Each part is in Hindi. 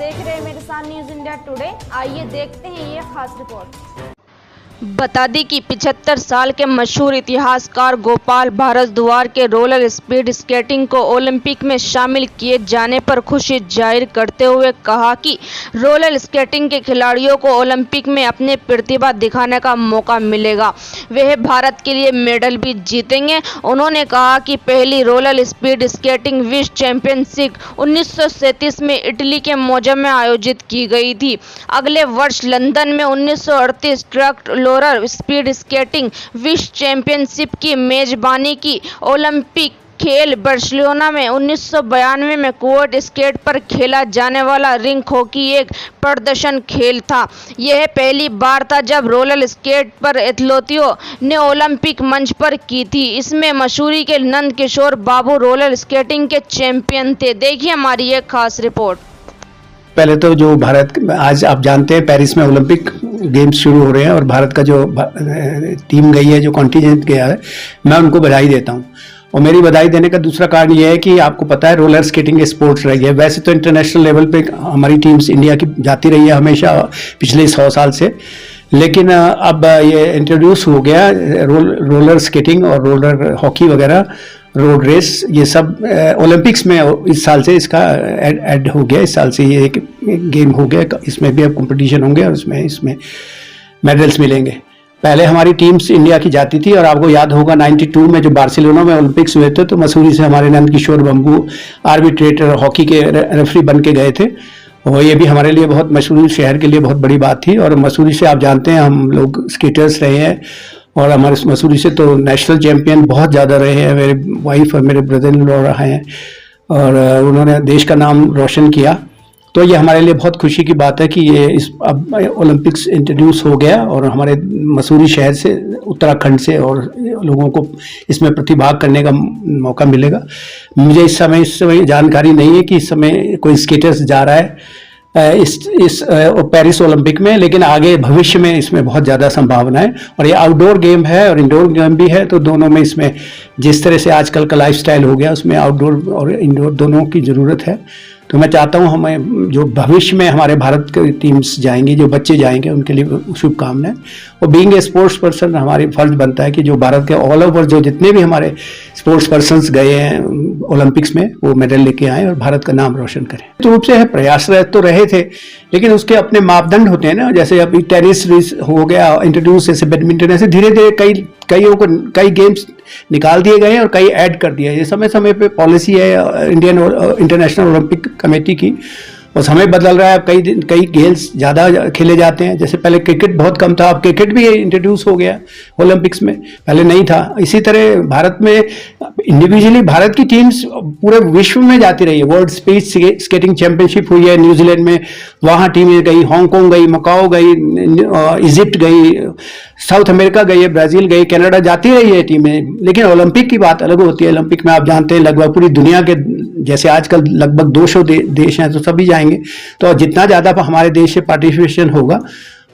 देख रहे हैं मेरे साथ न्यूज इंडिया टुडे। आइए देखते हैं ये खास रिपोर्ट। बता दें कि 75 साल के मशहूर इतिहासकार गोपाल भारद्वाज के रोलर स्पीड स्केटिंग को ओलंपिक में शामिल किए जाने पर खुशी जाहिर करते हुए कहा कि रोलर स्केटिंग के खिलाड़ियों को ओलंपिक में अपने प्रतिभा दिखाने का मौका मिलेगा। वह भारत के लिए मेडल भी जीतेंगे। उन्होंने कहा कि पहली रोलर स्पीड स्केटिंग विश्व चैंपियनशिप 1937 में इटली के मोजा में आयोजित की गई थी। अगले वर्ष लंदन में 1938 ट्रक रोलर स्पीड स्केटिंग विश्व चैंपियनशिप की मेजबानी की। ओलंपिक खेल बार्सिलोना में 1992 में कोर्ट स्केट पर खेला जाने वाला रिंक हॉकी एक प्रदर्शन खेल था। यह पहली बार था जब रोलर स्केट पर एथलीटों ने ओलंपिक मंच पर की थी। इसमें मसूरी के नंद किशोर बाबू रोलर स्केटिंग के चैंपियन थे। देखिए हमारी एक खास रिपोर्ट। पहले तो जो भारत, आज आप जानते हैं पेरिस में ओलंपिक गेम्स शुरू हो रहे हैं और भारत का जो टीम गई है, जो कॉन्टिजेंट गया है, मैं उनको बधाई देता हूं। और मेरी बधाई देने का दूसरा कारण यह है कि आपको पता है रोलर स्केटिंग स्पोर्ट्स रही है। वैसे तो इंटरनेशनल लेवल पे हमारी टीम्स इंडिया की जाती रही है हमेशा पिछले 100 साल से, लेकिन अब ये इंट्रोड्यूस हो गया रोलर स्केटिंग और रोलर हॉकी वगैरह, रोड रेस, ये सब ओलंपिक्स में इस साल से इसका ऐड हो गया। इस साल से ये एक गेम हो गया, इसमें भी अब कंपटीशन होंगे और इसमें मेडल्स मिलेंगे। पहले हमारी टीम्स इंडिया की जाती थी और आपको याद होगा 92 में जो बार्सिलोना में ओलंपिक्स हुए थे तो मसूरी से हमारे नंद किशोर बाबू आर्बिट्रेटर हॉकी के रेफरी बन के गए थे। और ये भी हमारे लिए बहुत मशहूर, शहर के लिए बहुत बड़ी बात थी। और मसूरी से आप जानते हैं हम लोग स्केटर्स रहे हैं और हमारे मसूरी से तो नेशनल चैंपियन बहुत ज़्यादा रहे हैं। मेरे वाइफ और मेरे ब्रदर इन लॉ रहे हैं और उन्होंने देश का नाम रोशन किया। तो ये हमारे लिए बहुत खुशी की बात है कि ये अब ओलंपिक्स इंट्रोड्यूस हो गया और हमारे मसूरी शहर से, उत्तराखंड से और लोगों को इसमें प्रतिभाग करने का मौका मिलेगा। मुझे इस समय जानकारी नहीं है कि इस समय कोई स्केटर्स जा रहा है इस पेरिस ओलंपिक में, लेकिन आगे भविष्य में इसमें बहुत ज़्यादा संभावना है। और ये आउटडोर गेम है और इंडोर गेम भी है, तो दोनों में इसमें जिस तरह से आजकल का लाइफस्टाइल हो गया उसमें आउटडोर और इंडोर दोनों की ज़रूरत है। तो मैं चाहता हूँ हमें जो भविष्य में हमारे भारत की टीम्स जाएंगी, जो बच्चे जाएंगे, उनके लिए शुभकामनाएं। और बीइंग ए स्पोर्ट्स पर्सन हमारी फर्ज बनता है कि जो भारत के ऑल ओवर जो जितने भी हमारे स्पोर्ट्स पर्सन्स गए हैं ओलंपिक्स में वो मेडल लेके आए और भारत का नाम रोशन करें। तो रूप से है प्रयासरत तो रहे थे, लेकिन उसके अपने मापदंड होते हैं ना। जैसे अभी टेनिस हो गया इंट्रोड्यूस, जैसे बैडमिंटन, ऐसे धीरे धीरे कई गेम्स निकाल दिए गए हैं और कई ऐड कर दिया है। ये समय समय पे पॉलिसी है इंडियन इंटरनेशनल ओलंपिक कमेटी की, और समय बदल रहा है। कई गेम्स ज़्यादा खेले जाते हैं। जैसे पहले क्रिकेट बहुत कम था, अब क्रिकेट भी इंट्रोड्यूस हो गया ओलंपिक्स में, पहले नहीं था। इसी तरह भारत में इंडिविजुअली भारत की टीम्स पूरे विश्व में जाती रही है। वर्ल्ड स्पीड स्केटिंग चैंपियनशिप हुई है न्यूजीलैंड में, वहाँ टीमें गई, हांगकांग गई, मकाओ गई, इजिप्ट गई, साउथ अमेरिका गई है, ब्राज़ील गई, कनाडा, जाती रही है टीमें। लेकिन ओलंपिक की बात अलग होती है। ओलंपिक में आप जानते हैं लगभग पूरी दुनिया के, जैसे आजकल लगभग 200 देश हैं, तो सभी जाएंगे। तो जितना ज़्यादा हमारे देश से पार्टिसिपेशन होगा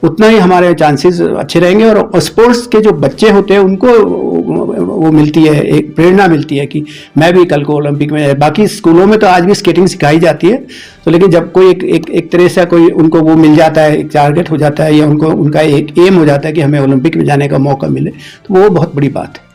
उतना ही हमारे चांसेस अच्छे रहेंगे। और स्पोर्ट्स के जो बच्चे होते हैं उनको वो मिलती है, एक प्रेरणा मिलती है कि मैं भी कल को ओलंपिक में। बाकी स्कूलों में तो आज भी स्केटिंग सिखाई जाती है, तो लेकिन जब कोई एक तरह से कोई उनको वो मिल जाता है, एक टारगेट हो जाता है या उनका एक एम हो जाता है कि हमें ओलंपिक में जाने का मौका मिले, तो वो बहुत बड़ी बात है।